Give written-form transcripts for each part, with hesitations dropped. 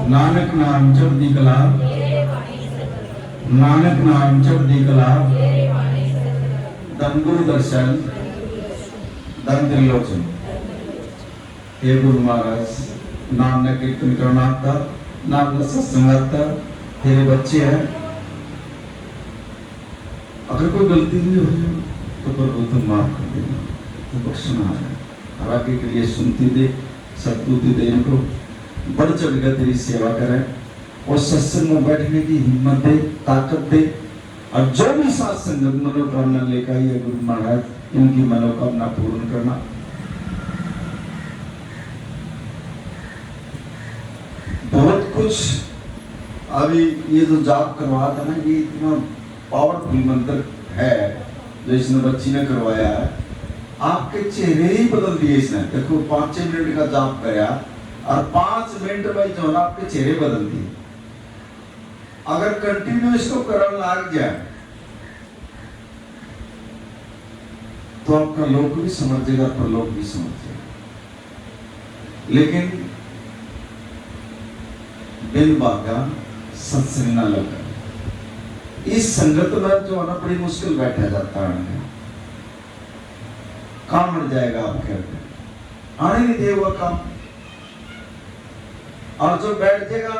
नानक नाम चढ़ती कला, नानक नाम चढ़ती कला, धन गुरु दर्शन, धन त्रिलोचन। हे गुरु महाराज, नाम न कीर्तन करना आता, नाम न सत्संग आता। तेरे बच्चे हैं, अगर कोई गलती भी हो जाए तो प्रभु तुम माफ कर देना, तो बख्शना है। और आगे के लिए सुनती दे, सद्बुद्धि दे, इनको बढ़ चढ़ कर तेरी सेवा करें और सत्संग में बैठने की हिम्मत दे, ताकत दे। और जो भी साथ संगत मनोकामना लेकर आई है गुरु महाराज, इनकी मनोकामना पूर्ण करना। बहुत कुछ अभी ये जो जाप करवा था ना, ये इतना पावरफुल मंत्र है जो इसने बच्ची ने करवाया है। आपके चेहरे ही बदल दिए इसने। देखो 5 मिनट का जाप कराया और 5 मिनट में जो ना आपके चेहरे बदल दिए। अगर कंटिन्यू इसको करने लग जाए तो आपका लोक भी समझेगा, परलोक भी समझेगा। लेकिन बिन भागा सत्संग न लगा, इस संगत में जो है ना बड़ी मुश्किल बैठा जाता है। काम मर जाएगा आपके आने नहीं देगा काम। और जो बैठ जाएगा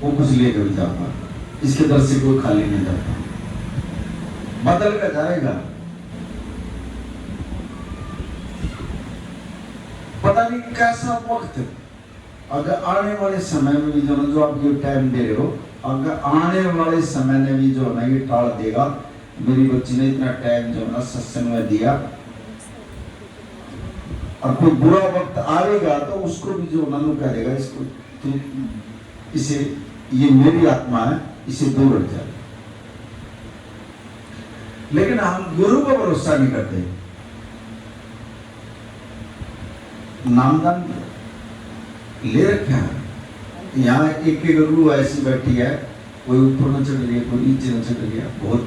वो कुछ लेकर भी जाता, इसके दर से कोई खाली नहीं जाता, बदल कर जाएगा। पता नहीं कैसा वक्त, अगर आने वाले समय में भी जो आप ये टाइम दे रहे हो, अगर आने वाले समय में भी जो ना ये टाल देगा। मेरी बच्ची ने इतना टाइम जो ना सत्संग में दिया, और कोई बुरा वक्त आएगा तो उसको भी जो ना कह देगा, इसको तू इसे, ये मेरी आत्मा है, इसे दूर हट जाए। लेकिन हम गुरु को भरोसा नहीं करते। नामदान ले रखा है, यहाँ एक रूह ऐसी बैठी है, कोई ऊपर न चढ़ रही है, कोई नीचे न चढ़ रही है। बहुत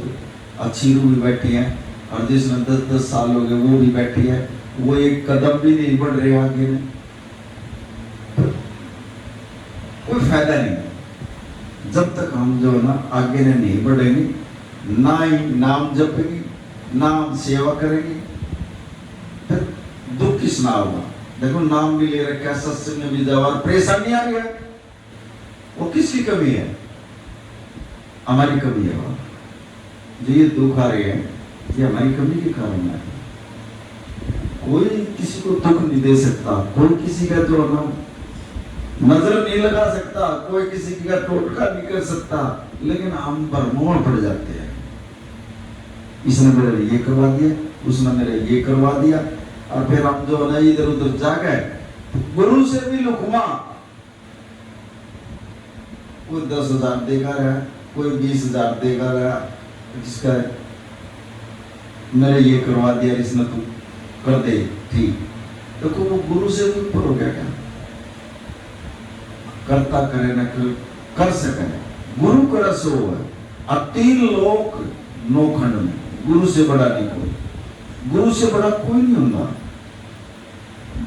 अच्छी रूह भी बैठी है, और जिसमें 10-10 साल हो गए वो भी बैठी है। वो एक कदम भी नहीं बढ़ रहे आगे में, कोई फायदा नहीं। जब तक हम जो है ना आगे ने नहीं बढ़ेंगे, ना ही नाम जपेंगे, नाम सेवा करेंगे, फिर दुख किस ना होगा। देखो नाम भी ले रखा है, सत्संग में भी जाओ, परेशानी आ रही है, वो किसकी कमी है? हमारी कमी है। वो जो ये दुख आ रहे हैं, ये हमारी कमी के कारण है। कोई किसी को दुख नहीं दे सकता, कोई किसी का जो ना नजर नहीं लगा सकता, कोई किसी का टोटका नहीं कर सकता, लेकिन हम भरमोर पड़ जाते हैं। इसने मेरे ये करवा दिया, उसने मेरे ये करवा दिया, और फिर हम जो ना इधर उधर जा गए। गुरु से भी लुकमा, कोई 10,000 देगा रहा, कोई 20,000 देगा रहा, जिसका मेरे ये करवा दिया, इसने तू कर दे ठीक। तो वो गुरु से भी ऊपर हो गया क्या? करता करे न कर सके, गुरु कर सो है। और 3 लोक 9 खंड में, गुरु से बड़ा नहीं कोई, गुरु से बड़ा कोई नहीं होगा।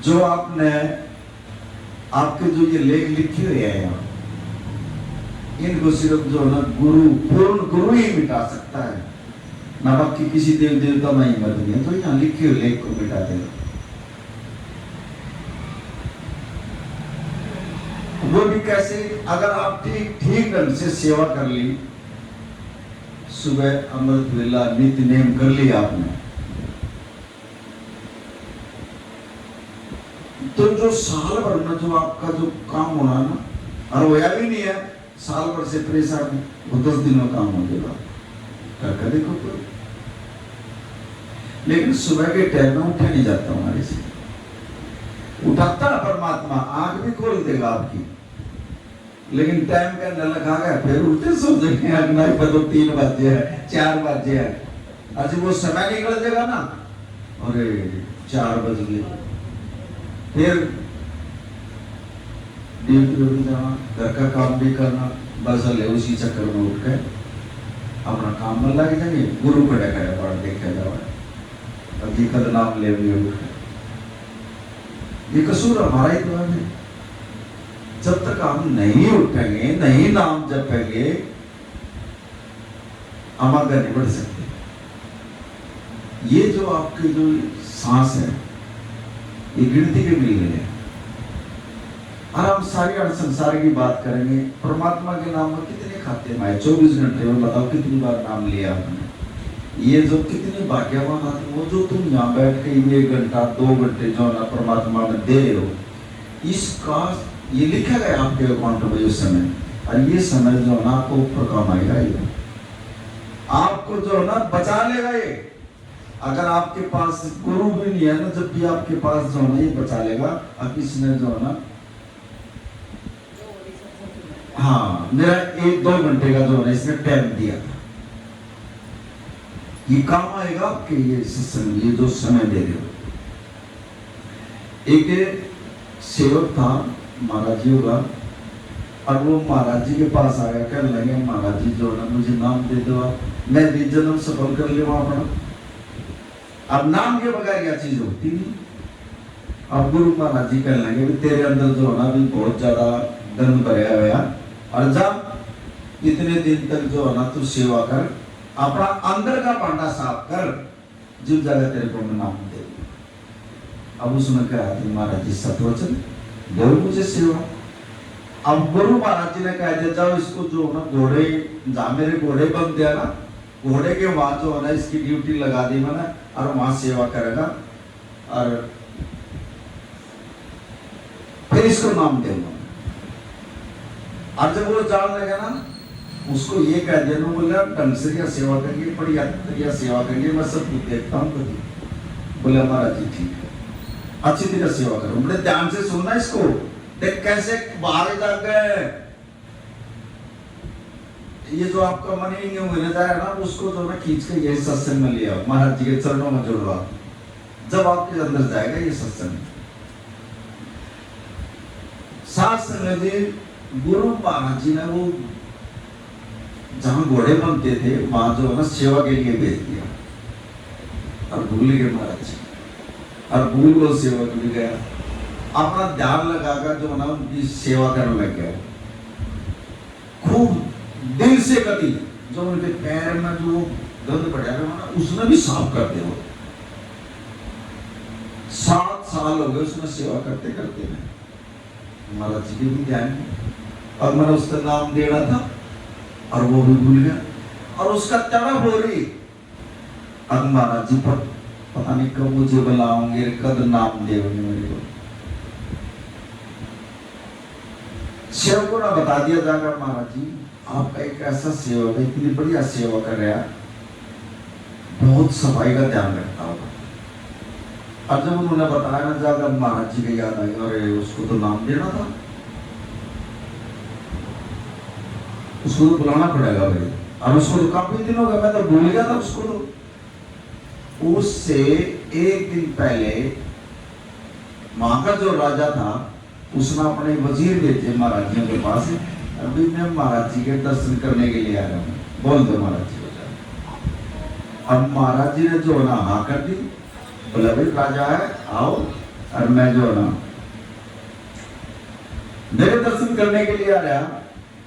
जो आपने आपके जो ये लेख लिखे हुए हैं यहाँ, इनको सिर्फ जो ना गुरु, पूर्ण गुरु ही मिटा सकता है, ना बाकी किसी देव देवता में हिम्मत नहीं है। तो यहाँ लिखे हुए लेख को मिटा देगा। वो भी कैसे? अगर आप ठीक ढंग से सेवा कर ली, सुबह अमृत वेला नित्य नेम कर लिया आपने, तो जो साल भर में जो आपका जो काम होना ना, और होया भी नहीं है, साल भर से परेशान है, वो 10 दिन में काम हो जाएगा। करके देखो तो। लेकिन सुबह के टाइम में उठा नहीं जाता हमारे से। उठाता परमात्मा, आंख भी खोल देगा आपकी, लेकिन टाइम का न लगा गया, फिर उठते सो जाएंगे। अगना ही पता 3 बजे है, 4 बजे है, अच्छा वो समय निकल जाएगा ना, अरे 4 बज गए, फिर ड्यूटी भी जाना, घर का काम भी करना, बस हले उसी चक्कर में उठ गए अपना काम में लग जाएंगे। गुरु खड़े खड़े पढ़ देखे जाओ, हकीकत नाम ले भी उठ, ये कसूर हमारा ही तो है। जब तक हम नहीं उठेंगे, नहीं नाम जपेंगे, हम आगे नहीं बढ़ सकते। ये जो आपके जो सांस है, ये गिनती के मिल गए। और हम सारी संसार की बात करेंगे, परमात्मा के नाम में कितने खाते हैं? 24 घंटे में बताओ कितनी बार नाम लिया आपने? ये जो कितने भाग्यवान आदमी, वो जो तुम यहाँ बैठ के 1 घंटा 2 घंटे जो ना परमात्मा में दे रहे हो, इसका ये लिखा गया आपके अकाउंट में इस समय, और ये समय जो है ना आपको ऊपर काम आएगा, ये आपको जो है ना बचा लेगा। ये अगर आपके पास गुरु भी नहीं है ना, जब भी आपके पास जो है ना ये बचा लेगा। अब इसने जो है ना, हाँ, मेरा 1-2 घंटे का जो है ना इसने टाइम दिया था, ये काम आएगा आपके, ये सत्संग, ये जो समय दे रहे हो। एक सेवक था महाराज जी होगा, और वो महाराज जी के पास आया, कहने लगे महाराज जी जो है ना मुझे नाम दे दो, आप मैं भी जन्म सफल कर ले वहां पर। अब नाम के बगैर यह चीज होती नहीं। अब गुरु महाराज जी कहने लगे तेरे अंदर जो है ना भी बहुत ज्यादा गंद भरा हुआ, और जब इतने दिन तक जो है ना तू सेवा कर, अपना अंदर का पांडा साफ कर, जिस जगह तेरे को मैं नाम दे। अब उसने कहा कि महाराज जी सतवचन दो मुझे सेवा। अब गुरु महाराज जी ने कह दिया जाओ इसको जो ना घोड़े, जहां मेरे घोड़े बन दिया ना, घोड़े के वहां जो है ना इसकी ड्यूटी लगा दी मैंने, और वहां सेवा करेगा, और फिर इसको नाम दूंगा। और जब वो जान लगा ना, उसको ये कह दिया, बोला ढंग से क्या सेवा करिए, बढ़िया सेवा करिए, मैं सब कुछ देखता हूँ कभी। बोले महाराज जी ठीक है, अच्छी तरह सेवा करो, बड़े ध्यान से सुनना इसको, देख कैसे बाहर जा गए। ये जो आपका मन ही नहीं होने जाए ना, उसको जो मैं खींच के ये सत्संग में लिया, महाराज जी के चरणों में जुड़वा, जब आपके अंदर जाएगा ये सत्संग। साथ संग जी गुरु महाराज जी ने वो जहां घोड़े बनते थे वहां जो है ना सेवा के लिए भेज दिया, और भूल गए महाराज जी, और भूल वो सेवा के लिए गया, अपना ध्यान लगाकर जो है ना उनकी सेवा करने लग गया। खूब दिल से कति जो उनके पैर में जो गंद पड़ा है ना उसने भी साफ कर दिया। 7 साल हो गए उसमें सेवा करते करते में, महाराज जी के भी ध्यान, और मैंने उसका नाम देना था और वो भी भूल गया, और उसका तड़प हो रही। अब महाराज जी पर पता नहीं कब मुझे बुलाओगे, कब नाम देंगे मेरे को। सेवक को ना बता दिया जाएगा महाराज जी आपका एक ऐसा सेवक है, इतनी बढ़िया सेवा कर रहा है, बहुत सफाई का ध्यान रखता होगा। और जब उन्होंने बताया ना जाकर महाराज जी के याद आई, अरे उसको तो नाम देना था, उसको तो बुलाना पड़ेगा भाई, और उसको तो काफी दिन हो गया, मैं तो भूल गया था उसको। तो उससे 1 दिन पहले वहां का जो राजा था उसने अपने वजीर भेजे महाराज जी के पास, अभी मैं महाराज जी के दर्शन करने के लिए आ रहा हूँ, बोल दो महाराज जी को। अब महाराज जी ने जो ना हाँ कर दी, बोला भाई राजा है आओ, और मैं जो ना मेरे दर्शन करने के लिए आ रहा,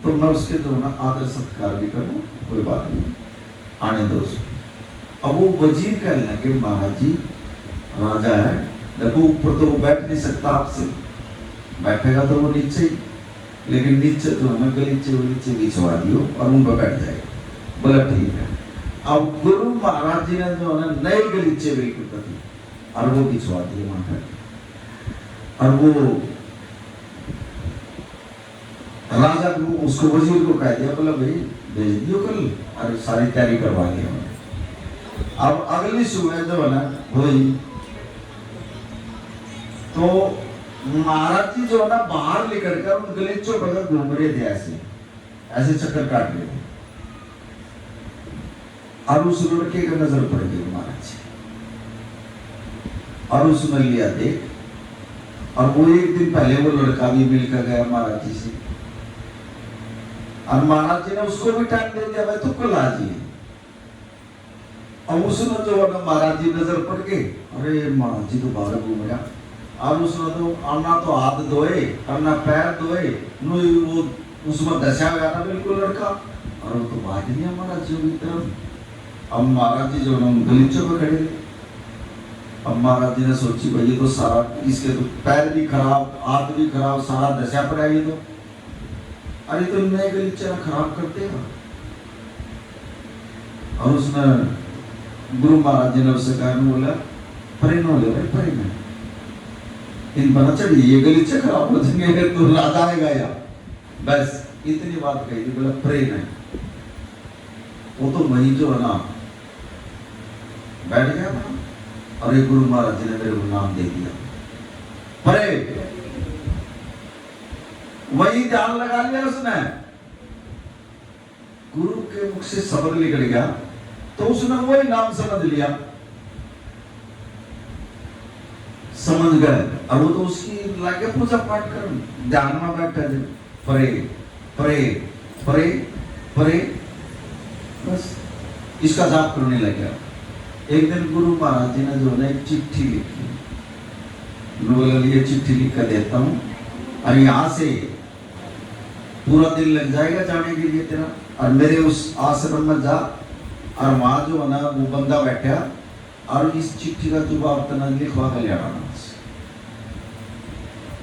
तो मैं उसके जो ना आदर सत्कार भी करूँ, कोई बात नहीं, आने दो उसको। अब वो वजीर कहने लगे महाराज जी राजा है, देखो ऊपर तो वो बैठ नहीं सकता आपसे, बैठेगा तो वो नीचे ही, लेकिन नीचे तो हमें गलीचे बिछवा दियो और उन पर बैठ जाएगा। बोला ठीक है। अब गुरु महाराज जी ने जो है नए गलीचे बिल्कुल कर दिए और वो बिछवा दिए वहां पर, और वो राजा को उसको वजीर को कह दिया, बोला भाई भेज दियो कल, और सारी तैयारी करवा ली हमने। अब अगली सुबह जो है ना हुई, तो महाराज जी जो है ना बाहर निकल कर उन गलीचों पर घूम रहे थे, ऐसे चक्कर काट रहे थे, और उस लड़के का नजर पड़ गई महाराज जी, और उसने लिया देख, और वो 1 दिन पहले वो लड़का भी मिलकर गया महाराज जी से, और महाराज जी ने उसको भी टाइम दे दिया, भाई तू कल आ जाइए। और उसने जो है ना महाराज जी नजर पड़ गए, अरे महाराज जी तो बाहर घूम रहा, और उसने तो अन्ना तो हाथ धोए अन्ना पैर धोए नु वो उसमें दशा गया था बिल्कुल लड़का और वो तो बात नहीं हमारा जो की तरफ। अब महाराज जी जो गलीचों में खड़े थे। अब महाराज जी ने सोची भाई ये तो सारा इसके तो पैर भी खराब हाथ भी खराब सारा दशा पर आई तो अरे तो नए गलीचा खराब करते हैं। और उसने गुरु महाराज जी ने उससे कहा बोला परे न ले भाई परे न इन बना चढ़ी ये गलीचे खराब हो जाएंगे तो राजा आएगा या बस इतनी बात कही थी। बोला परे नहीं वो तो वही जो है ना बैठ गया था और एक गुरु महाराज जी ने मेरे को नाम दे दिया परे। वही ध्यान लगा लिया उसने गुरु के मुख से शब्द निकल गया तो उसने वही नाम समझ लिया समझ गए। और वो तो उसकी लागे पूजा पाठ कर ध्यान में बैठा थे परे परे परे परे बस इसका जाप करने लगा। एक दिन गुरु महाराज जी ने जो है एक चिट्ठी लिखी बोला ये चिट्ठी लिख कर देता हूँ और यहाँ से पूरा दिन लग जाएगा जाने के लिए तेरा और मेरे उस आश्रम में जा और वहां जो है ना वो बंदा बैठा और इस चिट्ठी का जवाब तना लिखवा कर लिया।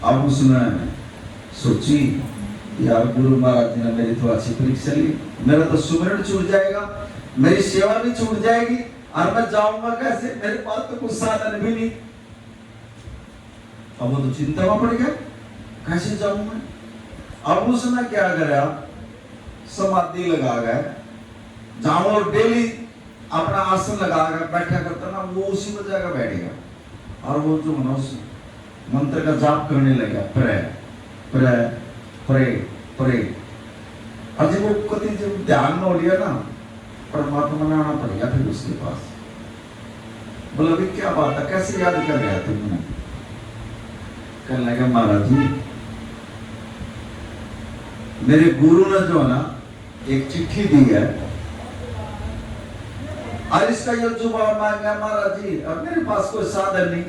अब उसने सोची यार गुरु महाराज जी ने मेरी तो अच्छी परीक्षा ली मेरा तो सुमरण छूट जाएगा मेरी सेवा भी छूट जाएगी और मैं जाऊंगा कैसे मेरे पास तो कुछ साधन भी नहीं। अब वो तो चिंता में पड़ गया कैसे जाऊं मैं। अब उसने क्या करा समाधि लगा गए जहां वो डेली अपना आसन लगा कर बैठा करता ना वो उसी में जाकर बैठेगा और वो जो ना उस मंत्र का जाप करने लगा प्रे प्रे प्रे प्रे। और जब वो कति जब ध्यान में हो लिया ना परमात्मा में आना पड़ेगा फिर उसके पास। बोला भी क्या बात है कैसे याद कर रहा तुमने। कहने लगा महाराज जी मेरे गुरु ने जो है ना एक चिट्ठी दी है और इसका ये जवाब मांगा महाराज जी अब मेरे पास कोई साधन नहीं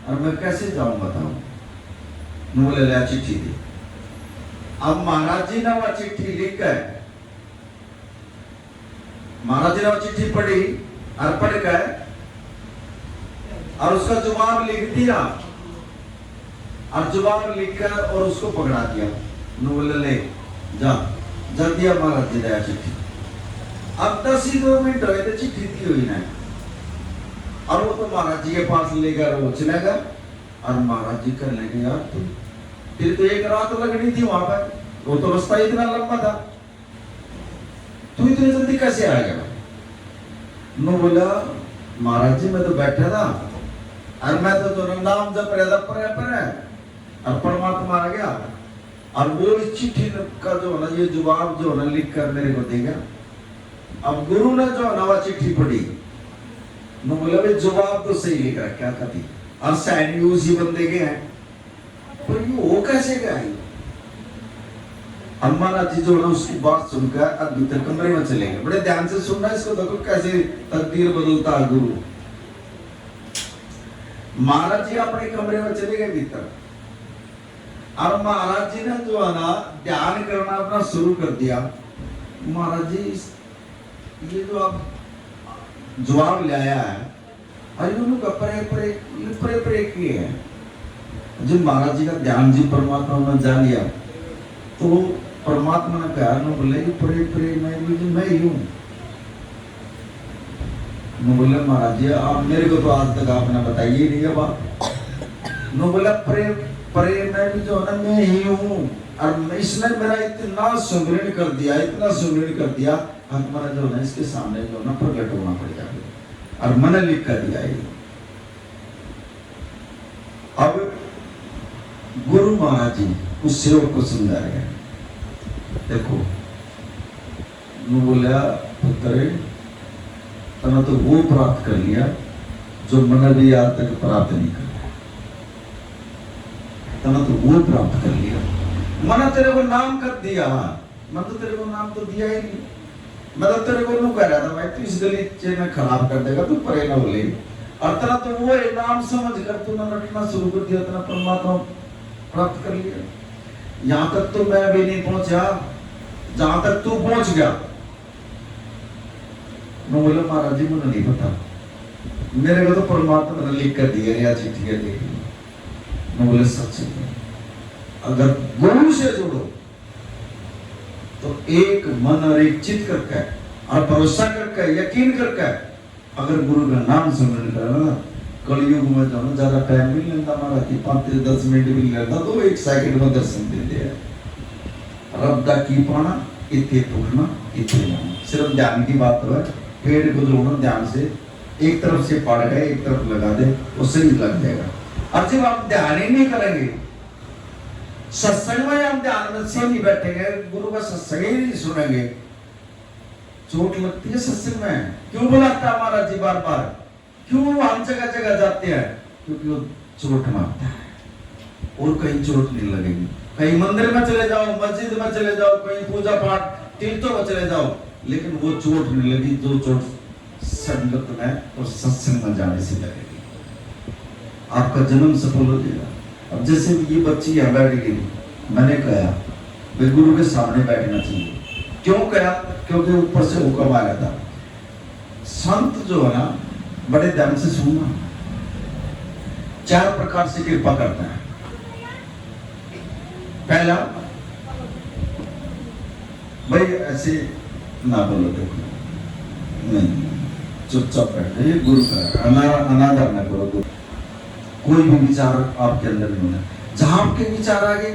और मैं कैसे जाऊं बताऊं। बोले ले चिट्ठी दी। अब महाराज जी ने वो चिट्ठी लिख कर महाराज जी ने वो चिट्ठी पढ़ी और पढ़ कर और उसका जवाब लिख दिया और जवाब लिखकर और उसको पकड़ा दिया। बोले ले जा जा दिया महाराज जी ने चिट्ठी। अब 10 ही 2 मिनट हुए तो चिट्ठी दी हुई ना और वो तो महाराज जी के पास लेकर वो चला गया और महाराज जी कहने लगे यार तुम फिर तो एक रात लगनी थी वहां पर वो तो रास्ता इतना लंबा था तू इतनी जल्दी कैसे आ गया। नो बोला महाराज जी मैं तो बैठा था और मैं तो नाम जप रहा था पर और परमात्मा आ गया और वो इस चिट्ठी का जो है ना ये जवाब जो है ना लिख कर मेरे को देगा। अब गुरु ने जो है ना वो चिट्ठी पढ़ी न बोला भाई जवाब तो सही लिख रहा क्या कभी और साइड भी उसी बंदे के हैं पर ये वो कैसे गया। महाराज जी जो है उसकी बात सुनकर अब भीतर कमरे में चले गए। बड़े ध्यान से सुनना इसको देखो कैसे तकदीर बदलता है गुरु। महाराज जी अपने कमरे में चले गए भीतर और महाराज जी ने जो है ना ध्यान करना अपना शुरू कर दिया। महाराज जी ये जो आप जवाब लाया है अरे उन्होंने परे परे परे परे किए हैं। जब महाराज जी का ध्यान जी परमात्मा ने जान लिया तो परमात्मा ने कहा न बोले परे परे मैं ही हूँ। बोले महाराज जी आप मेरे को तो आज तक आपने बताइए नहीं है बात। न बोला परे परे मैं भी जो है ना मैं ही हूँ और इसने मेरा इतना सुमरण कर दिया इतना सुमरण कर दिया हमारा जो है इसके सामने जो है ना प्रकट होना पड़ेगा और मैंने लिख कर दिया। अब गुरु महाराज जी उस सेवक को समझा रहे हैं देखो बोला पुत्र तना तो वो प्राप्त कर लिया जो मैंने भी आज तक प्राप्त नहीं कर तना तो वो प्राप्त कर लिया। मैंने तेरे को नाम कर दिया मैं तो तेरे को नाम तो दिया ही नहीं। मैं तो तेरे को कह रहा था भाई तू इस गलीचे में खराब कर देगा तू परे ना बोले अतना तो वो है, नाम समझ कर तूने रटना शुरू कर दिया, इतना परमात्मा प्राप्त कर लिया। यहां तक तो मैं भी नहीं पहुंचा जहां तक तू पहुंच गया। मैं बोला महाराज जी मुझे नहीं पता, मेरे को तो परमात्मा ने लिख कर दिया या चिट्ठी है देखी। मैं बोले सच है, अगर गुरु से जुड़ो तो एक मन और एक चित करके और भरोसा करके यकीन करके अगर गुरु का नाम स्मरण करना, कलयुग में जो ना ज्यादा टाइम भी नहीं लगता, हमारा कि 5-10 मिनट भी नहीं लगता, तो 1 सेकंड में दर्शन देते हैं। रब्दा की पाना इतने टूटना इतने जाना, सिर्फ ध्यान की बात तो है। पेड़ को जोड़ना ध्यान से, एक तरफ से पड़ गए एक तरफ लगा दे, उससे ही लग जाएगा। और जब आप ध्यान ही नहीं करेंगे, सत्संग में हम ध्यान में से नहीं बैठेंगे, गुरु का सत्संग ही नहीं सुनेंगे, चोट लगती है सत्संग में। क्यों बुलाता है महाराज जी बार बार, क्यों हम जगह जगह जाते हैं? क्योंकि वो चोट मारता है, और कहीं चोट नहीं लगेगी। कहीं मंदिर में चले जाओ, मस्जिद में चले जाओ, कहीं पूजा पाठ तीर्थों में चले जाओ, लेकिन वो चोट नहीं लगी जो चोट संगत में और सत्संग में जाने से लगेगी। आपका जन्म सफल हो जाएगा। अब जैसे ये बच्ची यहाँ बैठ गई, मैंने कहा भाई गुरु के सामने बैठना चाहिए। क्यों कहा? क्योंकि ऊपर से हुक्म आ गया था। संत जो है ना, बड़े ध्यान से सुनना, 4 प्रकार से कृपा करता है। पहला, भाई ऐसे ना बोलो, देखो नहीं, चुपचाप बैठे, ये गुरु का अनादर ना करो। कोई भी विचार आपके अंदर नहीं होना, जहां आपके विचार आ गए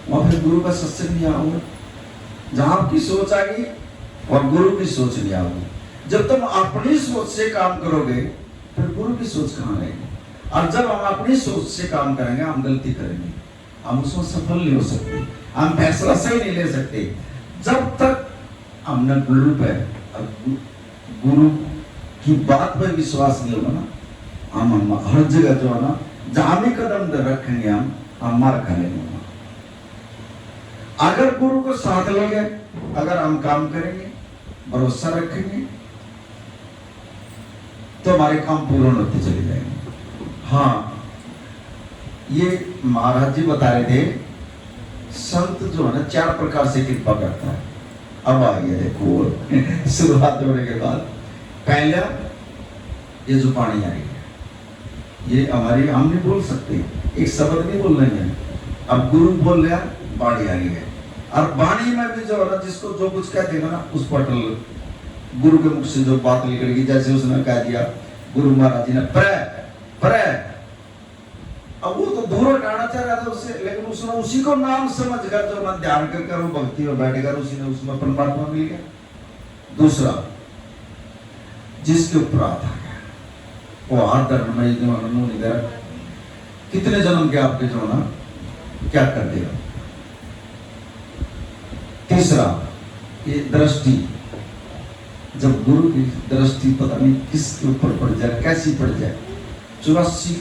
वहां फिर गुरु का सत्संग नहीं आओगे। जहां आपकी सोच आ गई और गुरु की सोच नहीं आओगी। जब तुम अपनी सोच से काम करोगे फिर गुरु की सोच कहां रहेगी? और जब हम अपनी सोच से काम करेंगे हम गलती करेंगे, हम उसमें सफल नहीं हो सकते, हम फैसला सही नहीं ले सकते। जब तक हमने गुरु पे, गुरु की बात पर विश्वास नहीं होगा ना, हम हर जगह जो है ना, जहां भी कदम रखेंगे हम मार खा लेंगे। अगर गुरु को साथ लेंगे, अगर हम काम करेंगे, भरोसा रखेंगे, तो हमारे काम पूर्ण होते चले जाएंगे। हाँ, ये महाराज जी बता रहे थे, संत जो है ना 4 प्रकार से कृपा करता है। अब आ गया देखो शुरुआत होने के बाद। पहला, ये जो पानी आ रही है, ये हमारी, हम नहीं बोल सकते, एक शब्द नहीं बोल रहे हैं। अब गुरु बोल रहा, बाणी आ रही है। और बाणी में भी जो है ना, जिसको जो कुछ कह देगा ना, उस पर गुरु के मुख से जो बात निकलेगी, जैसे उसने कह दिया गुरु महाराज जी ने प्र, अब वो तो दूर हटाना चाह रहा था उससे, लेकिन उसने उसी को नाम समझ कर जो मैं ध्यान कर वो भक्ति में बैठेगा, उसी ने उसमें परमात्मा मिल गया। दूसरा, जिसके ऊपर आता है वो हाथ धर्म कितने जन्म के आपके जो ना क्या कर देगा। तीसरा, ये दृष्टि, जब गुरु की दृष्टि पता नहीं किसके ऊपर पड़ जाए, कैसी पड़ जाए, 84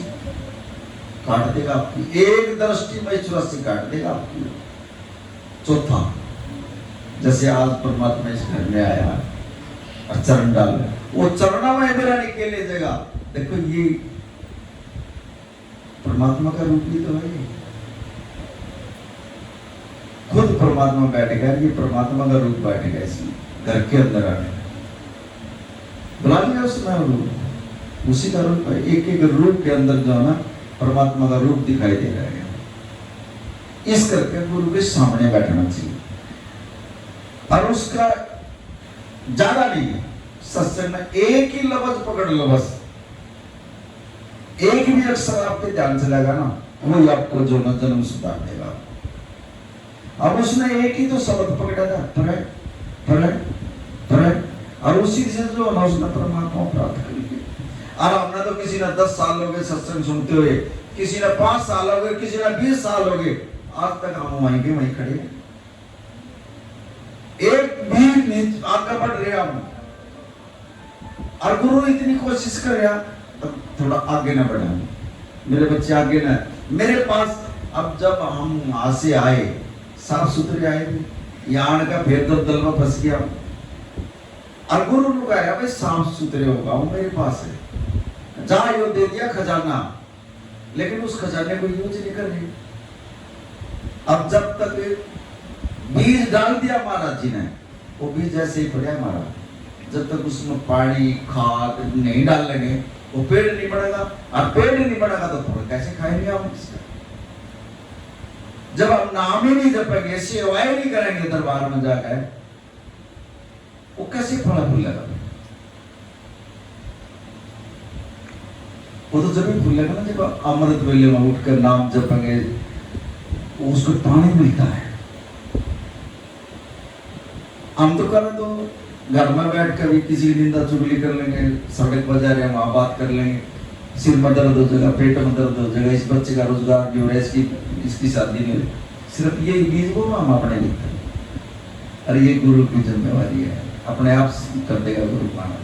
काट देगा आपकी, एक दृष्टि में 84 काट देगा आपकी। चौथा, जैसे आज परमात्मा इस घर में आया और चरण डाल, वो चरणों में मेरा निकले देगा। देखो ये परमात्मा का रूप ही तो है, खुद परमात्मा बैठेगा, ये परमात्मा का रूप बैठेगा इसमें, घर के अंदर आने बुला लिया उसने रूप, उसी का रूप है। एक एक रूप के अंदर जो है ना परमात्मा का रूप दिखाई दे रहा है। इस करके गुरु के सामने बैठना चाहिए, और उसका ज्यादा नहीं, सत्संग में एक ही लफ्ज पकड़ लो बस, एक भी अक्षर आपके ध्यान से लगा ना, वही आपको जो ना जन्म सुधार देगा। अब उसने एक ही तो शब्द पकड़ा था, प्रलय, और उसी से जो ना उसने परमात्मा प्राप्त कर लिया। और हमने तो किसी ने 10 साल हो गए सत्संग सुनते हुए, किसी ने 5 साल हो गए, किसी ने 20 साल हो गए, आज तक हम वहीं के वहीं खड़े हैं, एक भी नहीं आगे बढ़ रहे हम। और गुरु इतनी कोशिश कर रहा, तब थोड़ा आगे ना बढ़ा, मेरे बच्चे आगे ना, मेरे पास। अब जब हम वहां से आए, साफ सुथरे आए थे, यहाँ का फिर दल में फंस गया, और गुरु लोग आया भाई साफ सुथरे होगा, वो मेरे पास है, जहां यो दे दिया खजाना, लेकिन उस खजाने को यूज नहीं कर रही। अब जब तक बीज डाल दिया महाराज जी ने, वो बीज ऐसे ही पड़ा महाराज। जब तक उसमें पानी खाद नहीं डालेंगे वो पेड़ नहीं बढ़ेगा, और पेड़ नहीं बढ़ेगा तो फल कैसे खाएंगे हम इसका? जब हम नाम ही नहीं जपेंगे, सेवाएं नहीं करेंगे दरबार में जाकर, वो कैसे फल फूलेगा? वो तो जब भी फूलेगा ना जब अमृत वेले में उठकर नाम जपेंगे, उसको पानी मिलता है। हम तो करें तो घर में बैठ कर भी किसी की निंदा चुगली कर लेंगे, सड़क बाजार है वहां बात कर लेंगे, सिर में दर्द हो जाएगा, पेट में दर्द हो जाएगा, इस बच्चे का रोजगार जो है, इसकी शादी में, सिर्फ ये बीज को हम अपने लिखते हैं। अरे ये गुरु की जिम्मेवारी है, अपने आप कर देगा गुरु महाराज।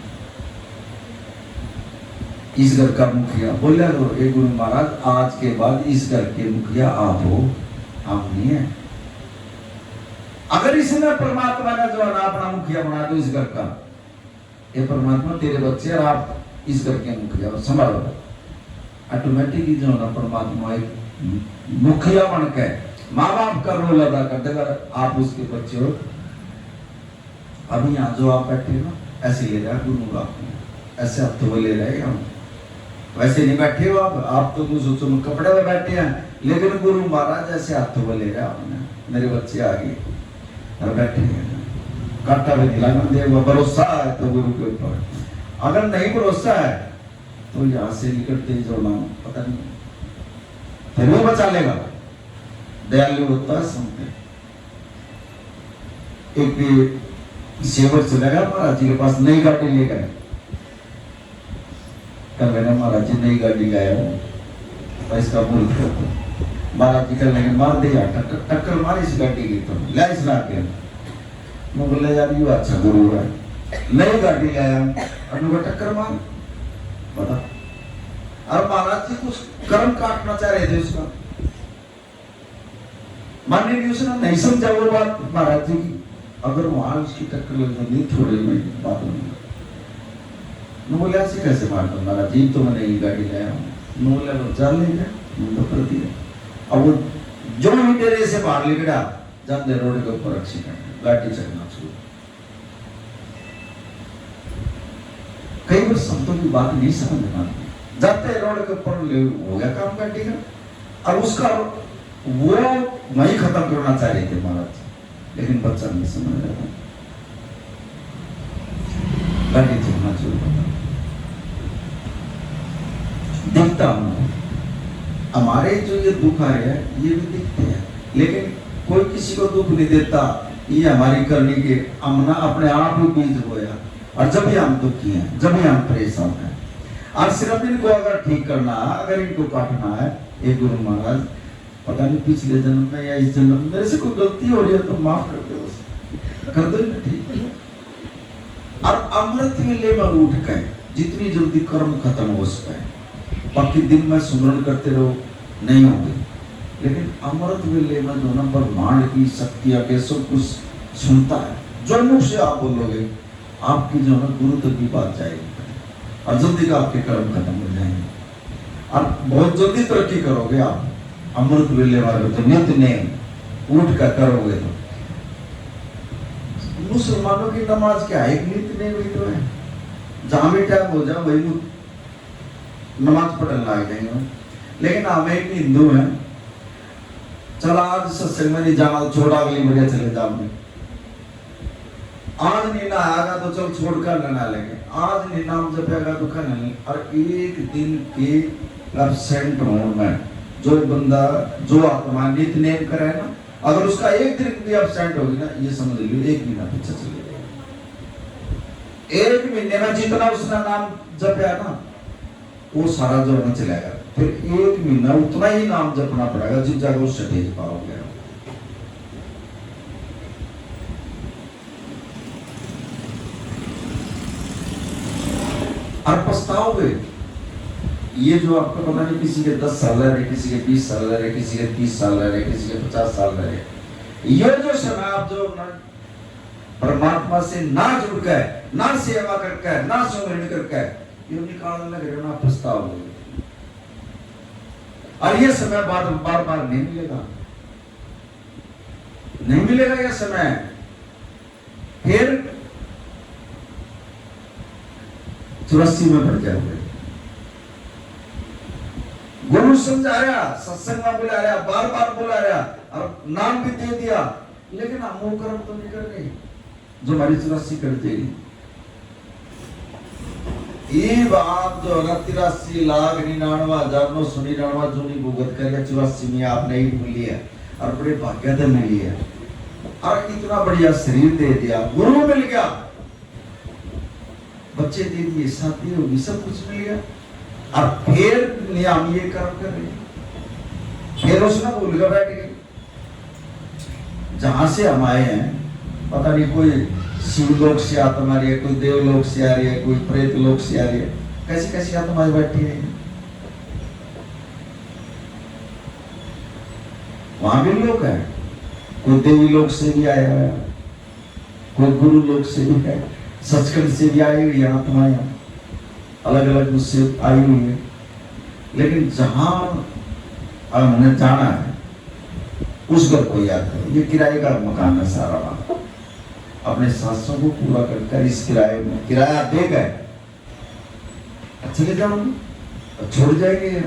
इस घर का मुखिया बोलिया करो, ये गुरु महाराज आज के बाद इस घर के मुखिया आप हो, हम नहीं है। अगर इसने परमात्मा का जो है ना अपना मुखिया बना दो इस घर का, ये परमात्मा तेरे बच्चे और आप इस घर के मुखिया संभालो, ऑटोमेटिकली जो है ना परमात्मा एक मुखिया बन के माँ बाप का रोल अदा कर देगा। आप उसके बच्चे हो। अभी यहाँ जो आप बैठे हो ऐसे ले रहा गुरु का, ऐसे आप तो ले रहे हम, वैसे नहीं बैठे हो आप तो सोचो कपड़े में बैठे हैं, लेकिन गुरु महाराज ऐसे हाथ तो ले रहे आपने, मेरे बच्चे आ गए और बैठे हैं, काटा भी दिलाना देगा, भरोसा है तो गुरु के ऊपर। अगर नहीं भरोसा है तो यहाँ से निकलते जो ना पता नहीं, फिर वो बचा लेगा। दयालु होता है सुनते। एक सेवक चलेगा महाराज जी के पास, नई गाड़ी ले गए, कल मैंने महाराज जी नई गाड़ी लाया हूँ, इसका मूल महाराज जी कल मार दिया, टक्कर मारी इस गाड़ी की, तो ला इस ला के मैं बोले यार ये अच्छा गुरु है, नई गाड़ी लाया और टक्कर मार बता। और महाराज जी कुछ कर्म काटना चाह रहे थे उसका, मानने की उसने नहीं समझा वो बात महाराज जी की। अगर वहां उसकी टक्कर लग जाती थोड़े में बात नहीं, बोले ऐसे कैसे मार दो महाराज जी, तो मैंने ये गाड़ी लाया हूँ। बोले चल लेंगे तो कर दिया। अब वो जो ही डेरे से बाहर निकला, जाते रोड के ऊपर एक्सीडेंट, गाड़ी चलना शुरू। कई बार संतों की बात नहीं समझ में आती, जाते रोड के ऊपर हो गया काम गाड़ी का, और उसका वो वही खत्म करना चाह रहे थे महाराज, लेकिन बच्चा नहीं समझ रहा, गाड़ी चलना शुरू करता। दिखता हूं हमारे जो ये दुख आ रहे हैं ये भी दिखते हैं, लेकिन कोई किसी को दुख नहीं देता। ये हमारी करनी के हमने अपने आप ही बीज बोया, और जब भी हम दुखी हैं, जब भी हम परेशान हैं, और सिर्फ इनको अगर ठीक करना है, अगर इनको काटना है, ये गुरु महाराज पता नहीं पिछले जन्म में या इस जन्म में मेरे से कोई गलती हो रही है तो माफ कर दो, कर दो ना, ठीक। और अमृत वेले में उठ के जितनी जल्दी कर्म खत्म हो सके, बाकी दिन में सुमरण करते रहो नहीं होगी, लेकिन अमृत वेले में जो ना ब्रह्मांड की शक्तियां के सब कुछ सुनता है, जो मुख से आप बोलोगे आपकी जो ना गुरु तक की बात जाएगी, और जल्दी का आपके कर्म खत्म हो जाएंगे, और बहुत जल्दी तरक्की करोगे आप। अमृत वेले वाले तो नित्य नेम उठ कर करोगे तो। मुसलमानों की नमाज क्या है, एक नित्य नेम ही तो है, जहां भी टाइम हो जाए वही नमाज पढ़ने लग जाएंगे। लेकिन हम एक हिंदू हैं, चल आज सत्संग में नहीं जाना, छोड़ा अगली बढ़िया चले जाओगे, आज नहीं ना आएगा तो चल छोड़ कर लेना लेंगे, आज नहीं नाम जपेगा तो खाना नहीं। और एक दिन के एब्सेंट होने में जो बंदा जो आत्मा नित्य नेम करे ना, अगर उसका एक दिन भी एब्सेंट होगी ना, ये समझ लो 1 महीना पीछे चले जाएगा। 1 महीने में जितना उसका नाम जपया ना वो सारा जो है चलेगा, फिर 1 महीना उतना ही नाम जपना पड़ेगा जिस जगह उस स्टेज पाओगे। और पछताओगे, ये जो आपका पता नहीं किसी के 10 साल रहे, किसी के 20 साल रहे, किसी के 30 साल रहे, किसी के 50 साल रहे, ये जो समय आप जो परमात्मा से ना जुड़ कर, ना सेवा करके, ना सुमिरन करके ये निकालने लगे ना प्रस्ताव हो। और ये समय बार बार नहीं मिलेगा, नहीं मिलेगा ये समय। फिर 84 में बढ़ जाओगे। गुरु समझा रहा, सत्संग में बुला रहा, बार बार बुला रहा और नाम भी दे दिया, लेकिन हम वो कर्म तो नहीं कर रहे जो हमारी 84 कर देगी। ये बात जो है 83,99,999 जूनी भुगत कर 84 में आपने ही भूली है और बड़े भाग्य से मिली है और इतना बढ़िया शरीर दे दिया, गुरु मिल गया, बच्चे दे दिए, शादी होगी, सब कुछ मिल गया। और फिर नियम ये कर्म कर रहे, फिर उसने भूल कर बैठ गए। जहां से हम आए हैं पता नहीं, कोई शिवलोक से आत्मा आ रही है, कोई देवलोक से आ रही है, कोई प्रेत लोक से आ रही है, कैसी कैसी आत्माएं बैठी है। वहां भी लोग हैं, कोई देवी लोक से भी आया है, कोई गुरु लोक से भी है, सचखंड से भी आई हुई आत्माएं अलग अलग उससे आई हुई है। लेकिन जहां हमने जाना है उस घर को याद करो। ये किराए का मकान है सारा, अपने शास्त्रों को पूरा कर इस किराए में किराया दे गए, चले जाओगे, छोड़ जाएंगे।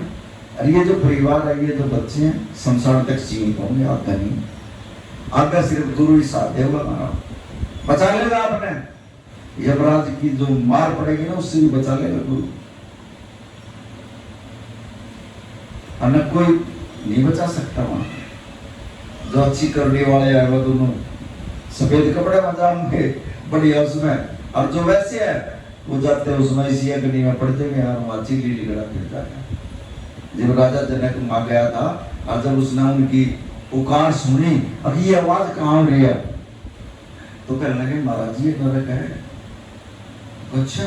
और ये जो परिवार है, ये जो बच्चे हैं, संसार तक सीमित होंगे, आपका नहीं, आपका सिर्फ गुरु ही साथ देगा, बचा लेगा आपने। यमराज की जो मार पड़ेगी ना, उससे भी बचा लेगा गुरु, अन्य कोई नहीं बचा सकता। वहां जो अच्छी करने वाले हैं वो दोनों सफेद कपड़े में जाएंगे बढ़िया उसमें, और जो वैसे है वो जाते हैं उसमें इसी अग्नि में पड़ जाएंगे और वहां चिल्ली लिगड़ा फिरता है। जब राजा जनक वहां गया था और जब उसने उनकी पुकार सुनी, अब ये आवाज कहाँ हो रही है, तो कहने लगे महाराज जी ये नरक है। अच्छा,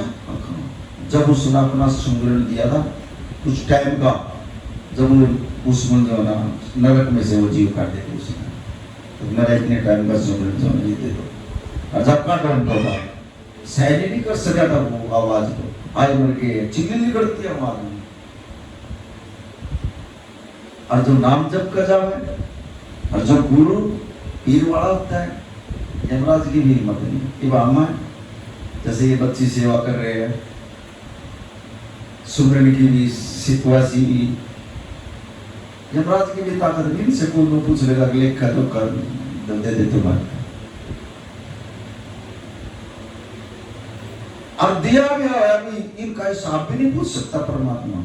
जब उसने अपना सुमरण दिया था कुछ टाइम का, जब उसमें जो ना नरक में से वो जीव काट देते उसने, तो मेरा इतने टाइम का सुमरण जो नहीं दे दो। और जब का टाइम था सहन नहीं कर सका था वो आवाज को, आज मर के चिल्ली निकलती है आवाज में। और जो नाम जप कर जावे और जो गुरु पीर वाला होता है, यमराज की भी हिम्मत नहीं कि बामा जैसे ये बच्ची सेवा कर रहे हैं, सुमरण की भी सितवासी भी, यमराज की भी ताकत नहीं से कोई पूछ लेगा लेखा तो कर दे दे तुम्हारे। और दिया भी है, अभी इनका हिसाब भी नहीं पूछ सकता परमात्मा।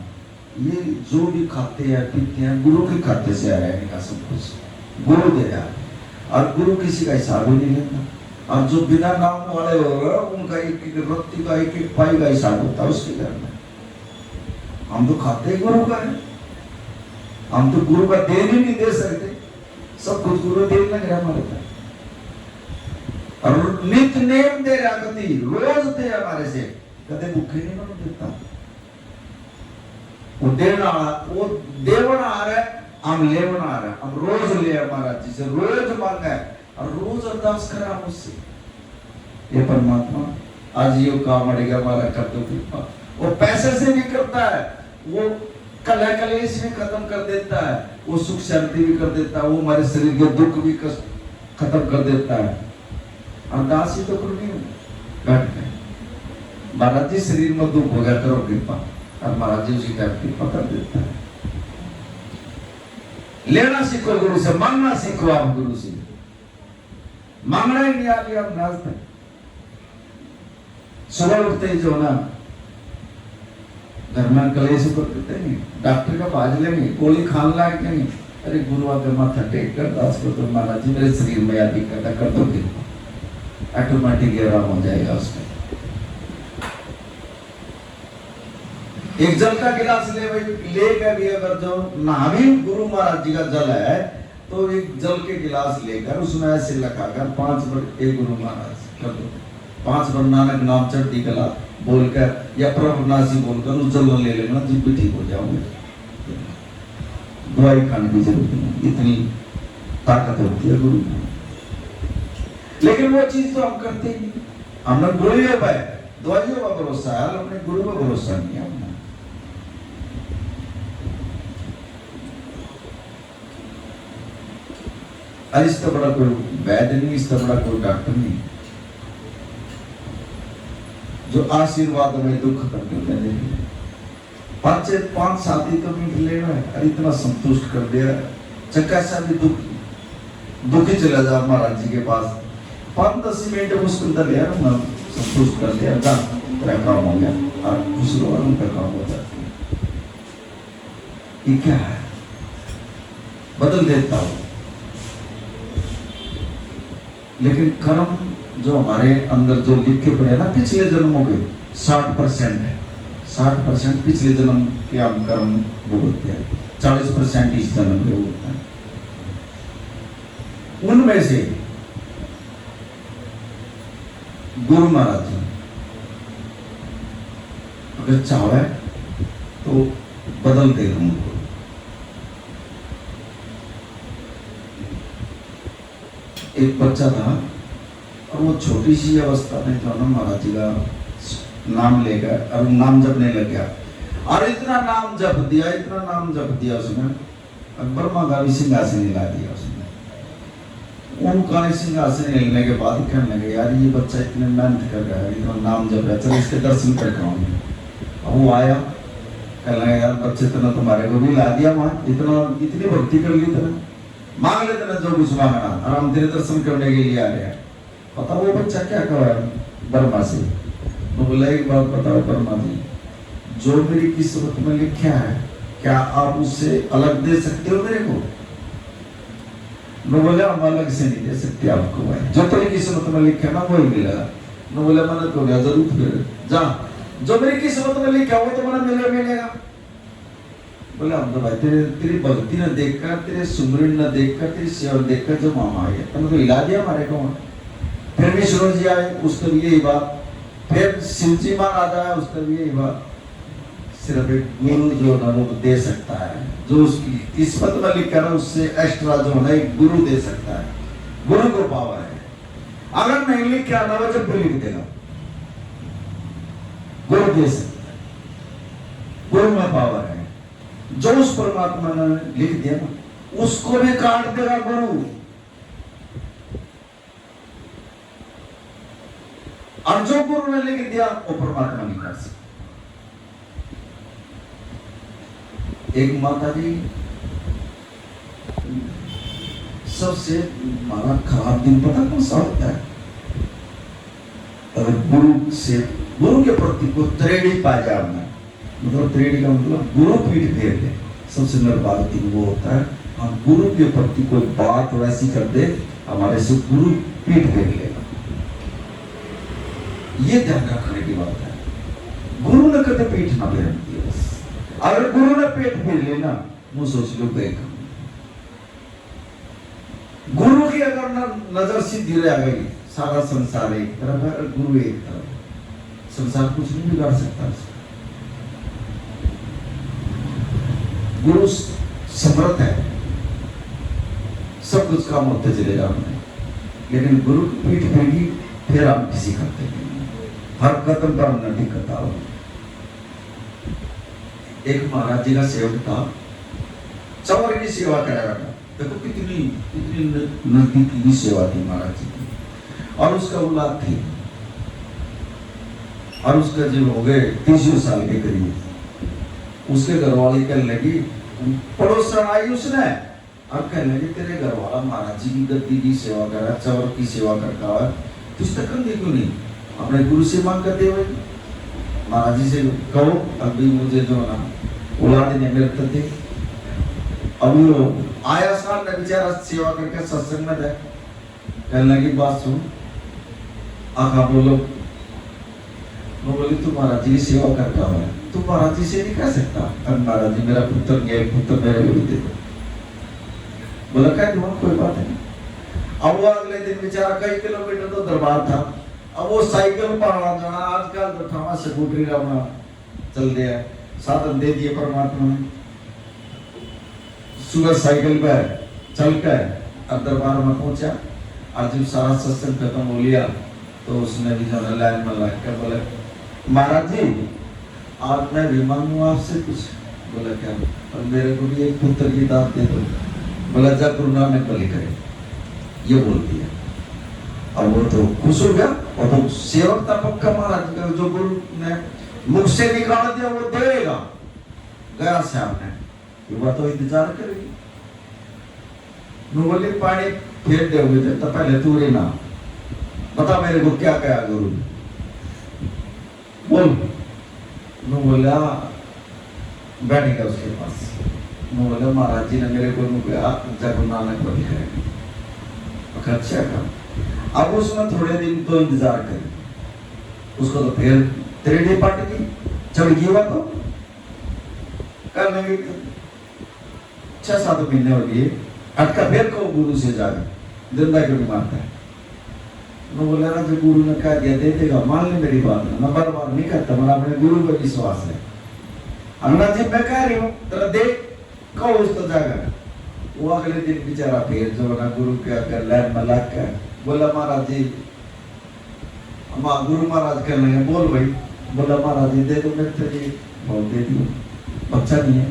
ये जो भी खाते हैं पीते हैं गुरु के खाते से आया है, इनका सब कुछ गुरु दे रहा है और गुरु किसी का हिसाब ही नहीं लेता। और जो बिना नाम वाले हो रहे उनका एक एक रत्ती का एक एक पाई का हिसाब होता है उसके घर में। हम तो खाते ही गुरु का है, हम तो गुरु का देन ही नहीं दे सकते, सब कुछ गुरु देन लग रहा हमारे पास। और नित्य नेम दे रहा, कभी रोज दे हमारे से, कभी भूखे नहीं बन देता। वो देना, वो देवना आ रहा है, हम लेवना आ रहा है, हम रोज ले हमारा जिसे रोज मांगा है और रोज अरदास करा मुझसे, ये परमात्मा आज ये काम अड़ेगा हमारा कर दो कृपा। वो पैसे से भी करता है, वो कलेश भी खत्म कर देता है, वो सुख शांति भी कर देता है, वो हमारे शरीर के दुख भी खत्म कर देता है। अरदास ही तो करनी है, बैठ गए महाराज जी शरीर में दुख हो गया, करो कृपा, और महाराज जी उसी टाइम कृपा कर देता है। लेना सीखो गुरु से, मांगना सीखो आप गुरु से, मांगना ही नहीं आ गया आप नाचते। सुबह उठते ही जो ना घर में कलेश करते नहीं, डॉक्टर का पाज लेंगे, गोली खान लायक नहीं, अरे गुरु आगे माथा टेक कर दास को तो महाराज जी मेरे शरीर में याद करता कर दो, ऑटोमेटिक आराम हो जाएगा उसमें। एक जल का गिलास लेकर भी अगर जो नामी गुरु महाराज जी का जल है तो एक जल के गिलास लेकर उसमें ऐसे लगाकर 5 बार एक गुरु महाराज कर दो, 5 बार नानक नाम चढ़ती कला बोलकर या प्रभुनासी बोलकर उस जल ले लेना, जिब भी ठीक हो जाओगे। दवाई खाने की जरूरत नहीं, इतनी ताकत होती है गुरु। लेकिन वो चीज तो हम करते ही नहीं, हमने गोली ले पाए दवाइयों का भरोसा है, अपने गुरु का भरोसा नहीं है अपना। और इससे बड़ा कोई वैद्य नहीं, इससे बड़ा कोई डॉक्टर नहीं जो आशीर्वाद में दुख करके देने। 5 साल ही तो मीट ले रहा है और इतना संतुष्ट कर दिया। चक्का सा भी दुखी चला जा महाराज जी के पास, 5-10 मिनट मुश्किल कर लिया ना, संतुष्ट कर दिया, तेरा काम हो गया और दूसरों वालों का काम हो जाता है। ये क्या है? बदल देता हूं। लेकिन कर्म जो हमारे अंदर जो लिखे पड़े ना पिछले जन्मों के 60% है, 60% पिछले जन्म के हम कर्म भुगतते हैं, 40% इस जन्म के भुगतते हैं। उनमें से गुरु महाराज जी अगर चाहे तो बदल दे उनको। एक बच्चा था और वो छोटी सी अवस्था में जो ना महाराज जी का नाम लेकर और नाम जपने लग गया और इतना नाम जप दिया, इतना नाम जप दिया उसने, ब्रह्मा का भी सिंहासन हिला दिया उसने। उनका सिंहासन हिलने के बाद कहने लगे यार ये बच्चा इतने मेहनत कर रहा है, इतना नाम जप रहा है, चलो इसके दर्शन कर आऊंगा। अब वो आया, कहने लगा यार बच्चे तो तुम्हारे को भी ला दिया वहां, इतनी भक्ति कर ली तुमने, मांग लेते ना जो कुछ मांगना, और हम तेरे दर्शन करने के लिए आ रहे हैं। पता वो बच्चा क्या कहा ब्रह्मा से? तो बोला एक बात बताओ ब्रह्मा जी, जो मेरी किस्मत में लिखा है क्या आप उससे अलग दे सकते हो मेरे को? नो बोला हम अलग से नहीं दे सकते आपको भाई, जो तेरी किस्मत में लिखा है ना वही मिलेगा। नो बोला मैंने तो गया जरूर, फिर जा जो मेरी किस्मत में लिखा वो तो मैंने मिलेगा। बोला हम तो भाई तेरी भक्ति न देखकर, तेरे सुमरन न देखकर, तेरी सेवा देखकर जो मामा आए तुमने तो हिला दिया हमारे को। फिर विष्णु जी आए, उसका भी यही बात, फिर शिव जी महाराज आया, उसका भी यही बात। सिर्फ एक गुरु जो ना वो दे सकता है, जो उसकी किस्मत में लिखा है उससे एक्स्ट्रा जो है एक गुरु दे सकता है, गुरु को पावर है। अगर नहीं लिखा ना वो जब भी लिख देगा, गुरु दे सकता है, गुरु में पावर है। जो उस परमात्मा ने लिख दिया ना उसको भी काट देगा गुरु, और जो गुरु ने लिख दिया वो परमात्मा नहीं कर सकता। एक माता जी सबसे हमारा खराब दिन पता कौन सा होता है? अगर गुरु के प्रति को त्रेड़ी पा जाना, मतलब त्रेड़ी का मतलब गुरु पीठ फेर दे, सबसे निर्बाध दिन वो होता है हम गुरु के प्रति कोई बात वैसी कर दे हमारे से गुरु पीठ फेर लेगा। ये ध्यान रखने की बात है। गुरु ने कभी पीठ ना फेरती है, बस अगर गुरु ने पेट फेर लेना वो सोच लो बेक। गुरु की अगर नजर सीधी रह गई सारा संसार एक तरफ है और गुरु एक तरफ, संसार कुछ नहीं बिगाड़ सकता। गुरु समर्थ है, सब कुछ काम होते चले जाओगे, लेकिन गुरु की पीठ फेंगी फिर आप किसी करते नहीं, हर कदम पर उन्नति करता हो। एक महाराज जी का सेवक था, चवर की सेवा कराया था। देखो कितनी नजदीकी की सेवा थी महाराज जी की, और उसका औलाद थी, और उसका जब हो गए 30 साल के करीब, उसके घर वाले कहने लगी, पड़ोसन आई उसने और कहने लगी तेरे घर वाला महाराज जी की गद्दी की सेवा कर रहा, चवर की सेवा करता है, तुझ तक कंधे क्यों नहीं अपने गुरु से मांग करते हुए? महाराज जी से कहो अभी मुझे जो ना औलाद ने मेरे थे। अब वो आया साल ने बेचारा सेवा करके सत्संग में जाए, कहने लगी बात सुन, आका बोलो, वो बोली तू महाराज जी की सेवा करता है, तू महाराज जी से नहीं कह सकता, अब महाराज जी मेरा पुत्र गया, पुत्र मेरे विरुद्ध। बोला क्या कोई बात नहीं। अब वो अगले दिन बेचारा कई किलोमीटर तो दरबार था, अब वो साइकिल पर जाना, आजकल तो थामा स्कूटरी अपना चल दिया, साधन दे दिए परमात्मा ने। सुबह साइकिल पर चलकर अब दरबार में पहुंचा, और जब सारा सत्संग खत्म हो लिया तो उसने भी जो लाइन में लग कर बोले महाराज जी आज मैं भी मांगू आपसे कुछ। बोला क्या? और मेरे को भी एक पुत्र की दात दे दो। बोला जा गुरु नानक बलि करे, ये बोल दिया। अब वो तो खुश हो गया और तो सेवक था पक्का महाराज का, जो गुरु ने मुख से निकाल दिया वो देगा। गया श्याम ने, युवा तो इंतजार करेगी। बोले पानी फेर दोगे तो पहले तू रे ना बता मेरे को क्या कहा गुरु ने, बोल। बोला बैठ गया उसके पास। बोला महाराज जी ने मेरे को कहा गुरु नानक बलि करेंगे। अच्छा का अब उसने थोड़े दिन तो इंतजार करे, उसको तो फिर त्रेडी पट गई, चढ़ गई हुआ तो करने की 6-7 महीने हो गए। अटका फिर को गुरु से जाके जिंदा क्यों नहीं मानता है? मैं बोला ना जो गुरु ने कहा दिया दे देगा, मान ले मेरी बात। मैं बार बार नहीं करता, मेरा अपने गुरु पर विश्वास है। अंगना जी मैं कह रही हूँ तेरा देख कहो उसको जाकर। वो अगले दिन बेचारा फिर जो ना गुरु के अगर लैन में लग गया। बोला महाराज जी, गुरु महाराज कह रहे हैं बोल भाई। बोला महाराज जी दे दो मैं तेरी बहुत दे दी, बच्चा नहीं है।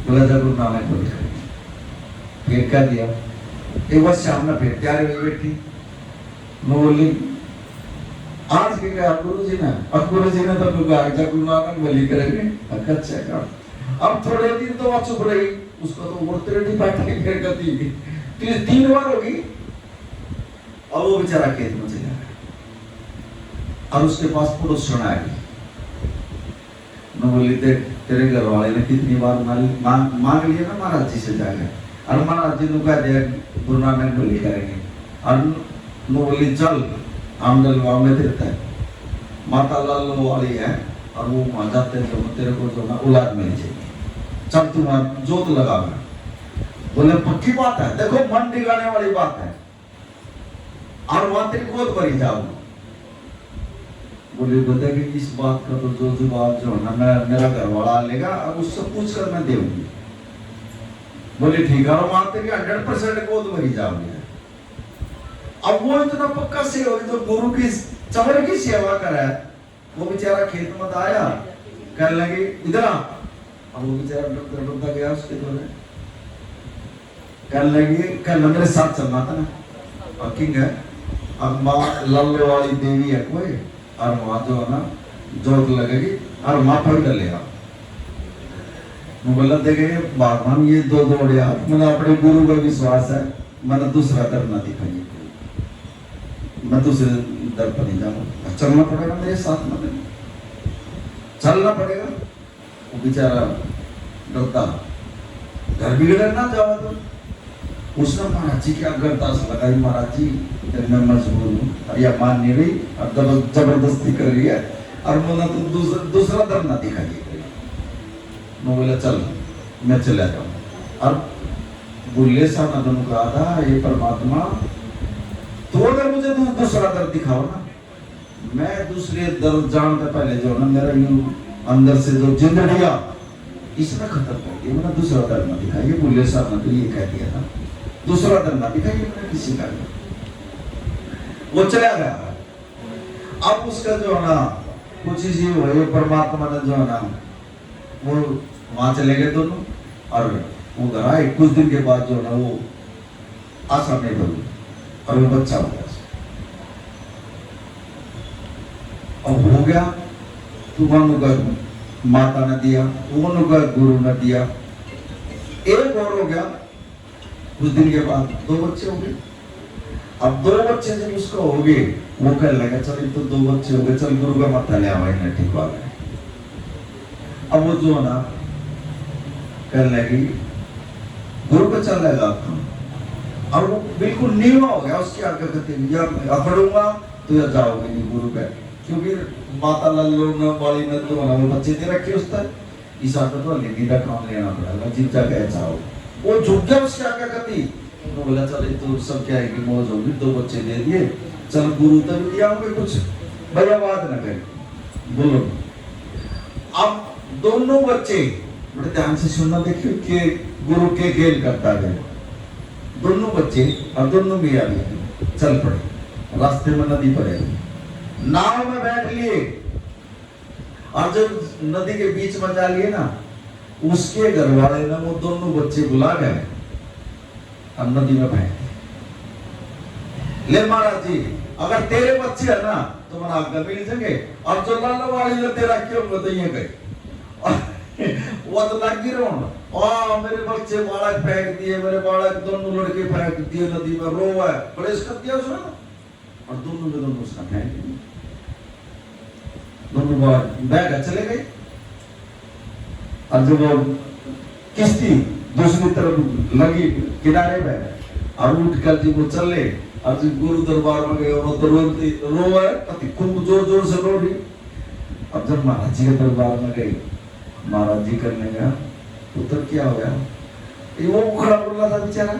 बोला जब गुरु नानक बलि करेंगे। फिर क्या दिया, एक बार शाम में फिर तैयारी हुई बैठी। मैं बोली आज के कहा गुरु जी ने, अब गुरु जी ने तो कहा जब गुरु नानक बलि करेंगे। अच्छा का अब थोड़े दिन तो चुप रही, उसको तो मुड़ते रही बैठे फिर गति 3 बार होगी। और वो बेचारा खेत में चला गया और उसके पास पुरुष आ गई। मैं बोली देख तेरे घर वाले ने कितनी बार मांग लिया ना महाराज जी से जाकर, और महाराज जी ने कहा दिया गुरु नानक बलि करेंगे। और मैं बोली चल आमदल में देता है, माता लाल वाली है और वो वहां जाते हैं तो तेरे को जो ना औलाद मिल जाएगी, चल तू वहां जोत लगा। बोले पक्की बात है, देखो मन बिगाड़ने वाली बात है, और वहां तेरी गोद भरी जाओ। बोले बताएगी इस बात का तो जो जवाब जो है ना मैं मेरा घर वाला लेगा, अब उससे पूछ कर मैं दूंगी। बोले ठीक है, और वहां तेरी 100% गोद भरी जाओगे। अब वो इतना पक्का से हो जो गुरु की चमर की सेवा करे, वो बेचारा खेत में आया कर लगे इधर। अब वो बेचारा डरता गया उसके द्वारा कर लगे कर मेरे साथ चलना था ना पकिंग है। अब माँ लल्ले वाली देवी है कोई, और वहां जो है ना जोत लगेगी और माँ पकड़ लेगा। मैं बोला देखे भगवान ये दो दौड़िया, मैंने अपने गुरु का विश्वास है, मैंने दूसरा डर ना दिखाइए, मैं दूसरे दर पर नहीं जाऊंगा, चलना पड़ेगा मेरे साथ में, चलना पड़ेगा। वो बेचारा डरता घर बिगड़े ना जाओ तो। उसने महाराज जी क्या अरदास लगाई, महाराज जी मैं मजबूर हूँ, या मान नहीं रही और जबरदस्ती कर रही है, और मैंने तो दूसरा दर ना दिखाइए। मैं बोला चल मैं चला जाऊँ। और बुल्ले साहब ने दोनों कहा था ये परमात्मा तो अगर मुझे दूसरा दर दिखाओ ना, मैं दूसरे दर जानते पहले जो ना मेरा यूं अंदर से जो जिंदड़िया इसमें खत्म कर दिया, मैंने दूसरा दर ना दिखाइए। बुल्ले साहब ने तो ये कह दिया था दूसरा दर ना दिखाइए मैंने किसी का। वो चला गया। अब उसका जो है ना कुछ ही हुए, परमात्मा ने जो है ना वो वहां चले गए दोनों, और वो घर आए। कुछ दिन के बाद जो है ना वो आश्रम में बनी और वो बच्चा हो गया। अब हो गया तो वहां माता ने दिया, उन्होंने गुरु ने दिया, एक और हो गया। कुछ दिन के बाद 2 बच्चे हो गए। अब 2 बच्चे जब उसको हो गए, वो कहने लगा चल तो 2 बच्चे हो गए, चल गुरु का मत ले आवा इन्हें ठीक हो गए। अब वो जो ना कहने लगी गुरु पे चल लगा आपका, और वो बिल्कुल नीवा हो गया उसकी आगे कहते या अकड़ूंगा तो या जाओगे नहीं गुरु पे, क्योंकि माता लल्लो वाली ने तो वो बच्चे दे रखे उस तक इस आदत तो लेगी का काम लेना पड़ेगा जीता गया चाहो। वो झुक गया उसकी आगे कहती, तो बोला चल तो सब क्या है कि मौज होगी, 2 बच्चे दे दिए, चल गुरु तक दिया होंगे कुछ भैया बात न करें बोलो। अब दोनों बच्चे बड़े ध्यान से सुनना, देखिए कि गुरु के खेल करता है। दोनों बच्चे और दोनों मियाँ चल पड़े, रास्ते में नदी पड़े, नाव में बैठ लिए, और जब नदी के बीच में जा लिए ना, उसके घर वाले ने वो दोनों बच्चे बुला गए और नदी में फेंक दिए। ले महाराज जी, अगर तेरे बच्चे है ना तो मन आगे मिल जाएंगे, और जो लाला वाली ने तेरा क्यों बताइए गए वो तो लगी रहो, मेरे बच्चे बालक फेंक दिए, मेरे बालक दोनों लड़के फेंक दिए नदी में, रो है कलेश कर दिया उसने, और दोनों उसका फेंक दिए, दोनों बैग चले गए। और जब वो किश्ती दूसरी तरफ लगी किनारे पे, और उठ कर जी वो चले, और जी गुरु दरबार में गए, और रो है खूब जोर जोर से रो रही। अब जब महाराज जी के दरबार में गई, महाराज जी करने गया, पुत्र क्या हो गया, वो खड़ा बोल रहा था बेचारा,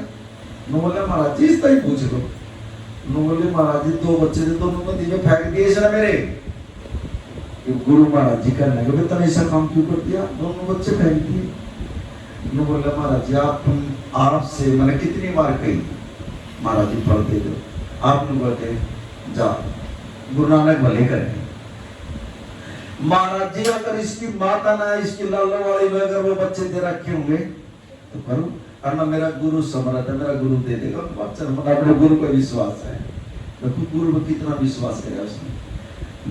नो बोले महाराज जी इस तरह पूछ लो, नो बोले महाराज जी दो बच्चे थे, दोनों नदी में फेंक दिए इसने मेरे। गुरु महाराज जी करने गए, तुमने ऐसा काम क्यों कर दिया, दोनों बच्चे फेंक दिए। नो बोले महाराज जी आपसे मैंने कितनी बार कही, महाराज जी पढ़ते थे, आपने बोलते जा गुरु नानक भले करें। महाराज जी अगर इसकी माता ना इसकी लाला वाली में अगर वो बच्चे दे रखे होंगे तो करूं, करना मेरा गुरु समर्थ है, मेरा गुरु दे देगा बच्चा, मतलब अपने गुरु पर विश्वास है। देखो गुरु पर कितना विश्वास करेगा उसने।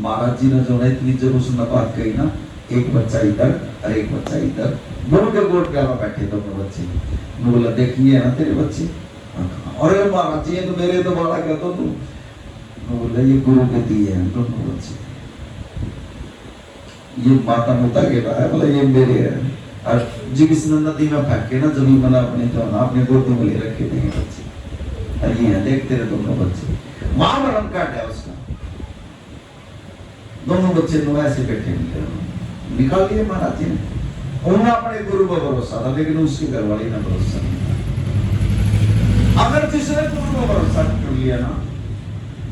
महाराज जी ने जो है इतनी जब उसने बात कही ना, एक बच्चा इधर और एक बच्चा इधर, गुरु के गोद पे बैठे दोनों बच्चे, बोला देखिए ना तेरे बच्चे, अरे महाराज जी ये तो मेरे तो बड़ा क्या तो तू, बोला ये गुरु के दिए हैं दोनों बच्चे, ये माता मुता के रहा है, बोला ये मेरे हैं। और जी किसी नदी में फेंके ना जमीन बना अपने तो ना अपने गोदों में ले रखे थे बच्चे, और ये देख तेरे दोनों बच्चे, मां मरण काटा उसका, दोनों बच्चे नो ऐसे बैठे निकाल लिए महाराज जी ने। उन्होंने अपने गुरु पर भरोसा था, लेकिन उसके घर वाले ने भरोसा नहीं था। अगर जिसने गुरु पर भरोसा कर लिया ना,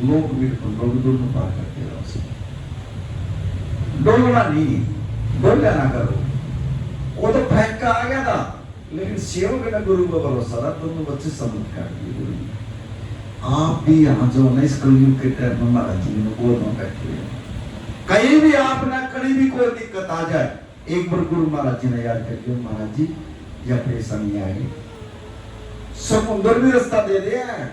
लोग भी दोनों पार करते रहो, डोलना नहीं, डोलना ना करो। वो तो फेंक का आ गया था, लेकिन सेवक ने गुरु पर भरोसा था, दोनों बच्चे समझ कर दिए। आप भी यहाँ जो ना इस कलयुग के टाइम में महाराज जी ने गोद में बैठे हुए, कहीं भी आप ना कहीं भी कोई दिक्कत आ जाए, एक बार गुरु महाराज जी ने याद करके, महाराज जी यह परेशानी आई, समुद्र भी रास्ता दे दिया है,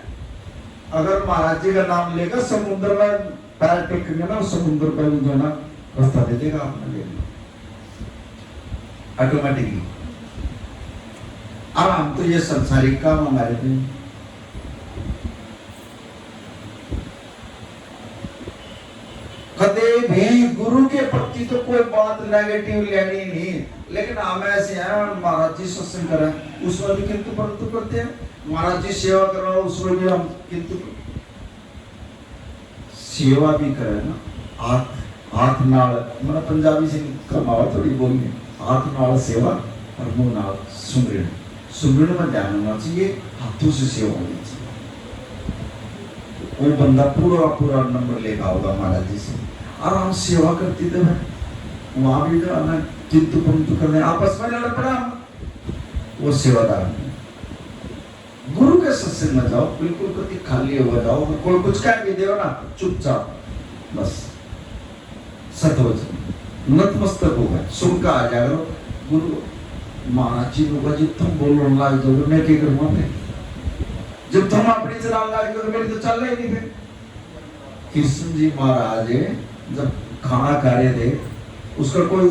अगर महाराज जी का नाम लेकर समुद्र में पैर टेकेंगे ना, समुद्र पर जो है ना रास्ता दे देगा, आपने ले लिया ऑटोमेटिकली। अब हम तो ये संसारिक काम हमारे पे, कदे भी गुरु के प्रति तो कोई बात नेगेटिव लेनी नहीं, लेकिन हम ऐसे हैं, महाराज जी सत्संग करें उसमें भी किंतु परंतु करते हैं, महाराज जी सेवा कर रहा उसमें भी हम किंतु, सेवा भी करें ना, हाथ नाल, मैंने पंजाबी से कमावा थोड़ी बोली, हाथ नाल सेवा और मुंह नाल सुमरण, सुमरण में ध्यान होना चाहिए, हाथों से सेवा होनी चाहिए। वो बंदा पूरा पूरा नंबर लेगा होगा महाराज जी से, आराम सेवा करती थे, वहां भी जो ना किंतु परंतु करने आपस में लड़ पड़ा, वो सेवादार नहीं। गुरु के सत्संग में जाओ, बिल्कुल कभी खाली हो जाओ, कोई कुछ कह के दे ना, चुपचाप बस सतवचन नतमस्तक होगा, सुन का आ जाएगा। गुरु महाराज जी होगा जब तुम बोलो लाग जाओगे, मैं क्या करूँगा, मैं जब तुम अपनी चलान लाग जाओगे मेरी तो चल रही नहीं। फिर कृष्ण जी महाराज जब खाना खा रहे थे, उसका कोई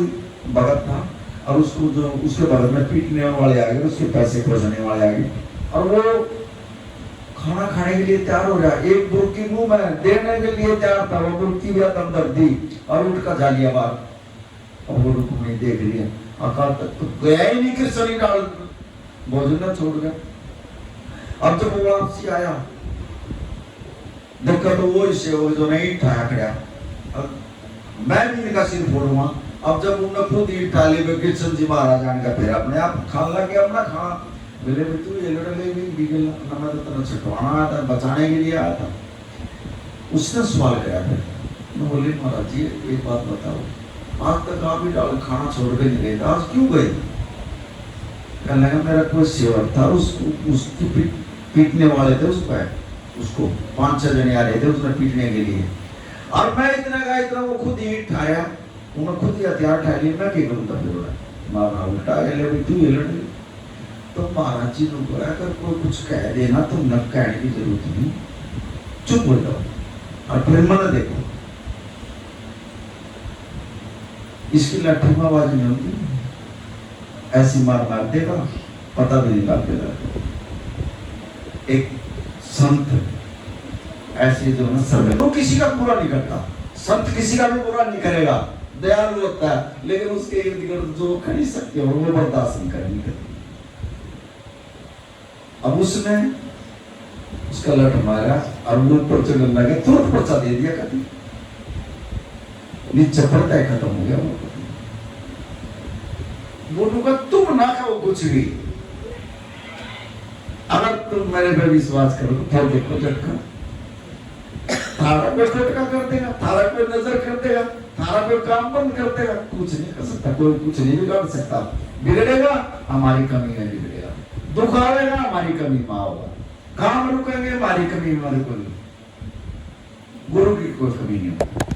भगत था, और उसको जो उसके भगत में पीटने वाले आ गए, उसके पैसे खोजने वाले आ गए, और वो खाना खाने के लिए तैयार हो रहा, एक बुर्की मुंह में देने के लिए तैयार था, वो बुर्की भी अंदर दी और उठ कर जा लिया बाहर, और वो रुक नहीं देख लिया, अकाल तक तो गया ही नहीं, कृष्ण डाल भोजन छोड़ गया। अब जब वो वापसी आया, देखा तो वो इससे हो जो नहीं ठाया खड़ा, मैं भी इनका सिर फोड़ूंगा। अब जब उन्होंने खुद ईट डाली, कृष्ण जी महाराज आने का फिर अपने आप खान लगे, अपना खा बोले तू ये लड़े भी ना, मैं तो तेरा छुटवाना आया था, बचाने के लिए आया था। उसने सवाल किया, मैं बोले महाराज जी एक बात बताओ, आज तक आप ही डाल खाना छोड़ के नहीं गए, आज क्यों गए? कहने लगा मेरा कोई सेवक था, उसकी पीटने वाले थे, उसको 5-6 जने आ रहे थे उसने पीटने के लिए, और मैं इतना वो खुद ईंट ठाया उन्हें खुद ही हथियार उठा लिया, मैं क्या करूँ तब बोला मारा उल्टा गया ले तू ये लड़ गई। तो महाराज जी ने बोला अगर कोई कुछ कह देना तो न कहने की जरूरत नहीं, चुप हो जाओ और फिर मन देखो। इसकी लाठी में आवाज नहीं होती, ऐसी मार मार देगा पता भी नहीं लगेगा। एक संत ऐसे जो ना सर्वे वो किसी का बुरा नहीं करता, संत किसी का भी बुरा नहीं करेगा, दयालु होता है, लेकिन उसके इर्द गिर्द जो खड़ी शक्ति है वो बर्दाश्त नहीं करेंगे। अब उसने उसका लठ मारा और वो ऊपर चढ़ने लगे, तुरंत पर्चा दे दिया, कभी नीचे पड़ता है, खत्म हो गया वो। बोलूंगा तुम ना कहो कुछ भी, अगर तुम मेरे पे विश्वास करो तो फिर देखो झटका, थारा पे झटका कर देगा, थारा पे नजर कर देगा, थारा पे काम बंद कर देगा, कुछ नहीं कर सकता, कोई कुछ नहीं बिगाड़ सकता। बिगड़ेगा हमारी कमी नहीं बिगड़ेगा, दुख आएगा हमारी कमी में होगा, काम रुकेंगे हमारी कमी में रुकेंगे, गुरु की कोई कमी नहीं होगी।